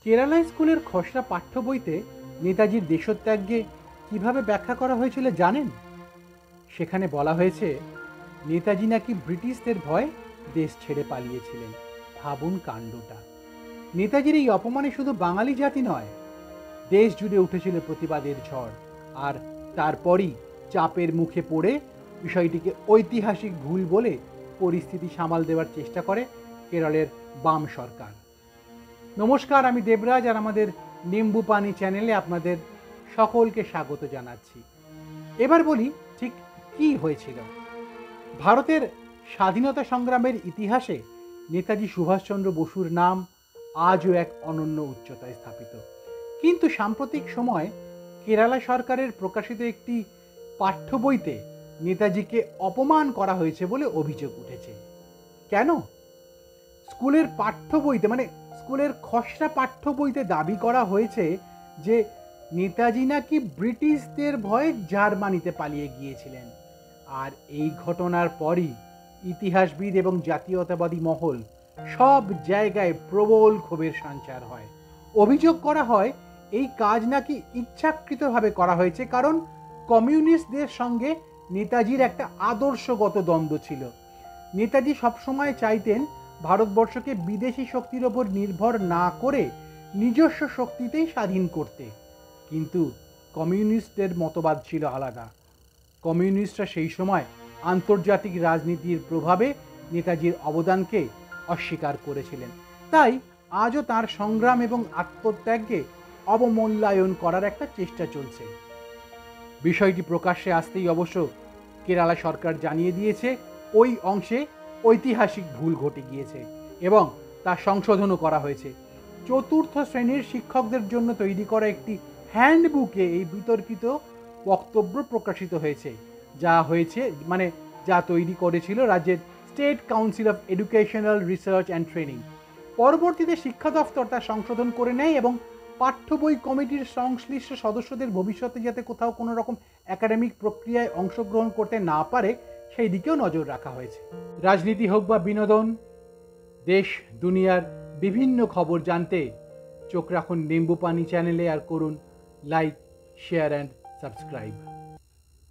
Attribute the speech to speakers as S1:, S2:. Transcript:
S1: কেরালা স্কুলের খসড়া পাঠ্য বইতে নেতাজির দেশত্যাগকে কিভাবে ব্যাখ্যা করা হয়েছিল জানেন? সেখানে বলা হয়েছে নেতাজি নাকি ব্রিটিশদের ভয়ে দেশ ছেড়ে পালিয়েছিলেন। ভাবুন কাণ্ডটা। নেতাজির এই অপমানে শুধু বাঙালি জাতি নয়, দেশ জুড়ে উঠেছিল প্রতিবাদের ঝড়। আর তারপরই চাপের মুখে পড়ে বিষয়টিকে ঐতিহাসিক ভুল বলে পরিস্থিতি সামাল দেওয়ার চেষ্টা করে কেরলের বাম সরকার। নমস্কার, আমি দেবরাজ, আর আমাদের নিম্বু পানি চ্যানেলে আপনাদের সকলকে স্বাগত জানাচ্ছি। এবার বলি ঠিক কি হয়েছিল। ভারতের স্বাধীনতা সংগ্রামের ইতিহাসে নেতাজি সুভাষচন্দ্র বসুর নাম আজও এক অনন্য উচ্চতায় স্থাপিত। কিন্তু সাম্প্রতিক সময় কেরালা সরকারের প্রকাশিত একটি পাঠ্য বইতে নেতাজিকে অপমান করা হয়েছে বলে অভিযোগ উঠেছে। কেন? স্কুলের পাঠ্য বইতে, মানে স্কুলের খসড়া পাঠ্য বইতে দাবি করা হয়েছে যে নেতাজি নাকি ব্রিটিশদের ভয়ে জার্মানিতে পালিয়ে গিয়েছিলেন। আর এই ঘটনার পরই ইতিহাসবিদ এবং জাতীয়তাবাদী মহল সব জায়গায় প্রবল ক্ষোভের সঞ্চার হয়। অভিযোগ করা হয় এই কাজ নাকি ইচ্ছাকৃতভাবে করা হয়েছে, কারণ কমিউনিস্টদের সঙ্গে নেতাজির একটা আদর্শগত দ্বন্দ্ব ছিল। নেতাজি সবসময় চাইতেন ভারতবর্ষকে বিদেশি শক্তির ওপর নির্ভর না করে নিজস্ব শক্তিতেই স্বাধীন করতে। কিন্তু কমিউনিস্টদের মতবাদ ছিল আলাদা। কমিউনিস্টরা সেই সময় আন্তর্জাতিক রাজনীতির প্রভাবে নেতাজির অবদানকে অস্বীকার করেছিলেন। তাই আজও তার সংগ্রাম এবং আত্মত্যাগকে অবমূল্যায়ন করার একটা চেষ্টা চলছে। বিষয়টি প্রকাশ্যে আসতেই অবশ্য কেরালা সরকার জানিয়ে দিয়েছে ওই অংশে ঐতিহাসিক ভুল ঘটে গিয়েছে এবং তা সংশোধনও করা হয়েছে। চতুর্থ শ্রেণীর শিক্ষকদের জন্য তৈরি করা একটি হ্যান্ডবুকে এই বিতর্কিত বক্তব্য প্রকাশিত হয়েছে, যা তৈরি করেছিল রাজ্যের state council of educational research and training. পরবর্তীতে শিক্ষা দফতর তা সংশোধন করে নেয় এবং পাঠ্য বই কমিটির সংশ্লিষ্ট সদস্যদের ভবিষ্যতে যাতে কোথাও কোনো রকম একাডেমিক প্রক্রিয়ায় অংশগ্রহণ করতে না পারে সেই দিকেও নজর রাখা হয়েছে। রাজনীতি হোক বা বিনোদন, দেশ দুনিয়ার বিভিন্ন খবর জানতে চোখ রাখুন নিম্বু পানি চ্যানেলে, আর করুন লাইক, শেয়ার অ্যান্ড সাবস্ক্রাইব।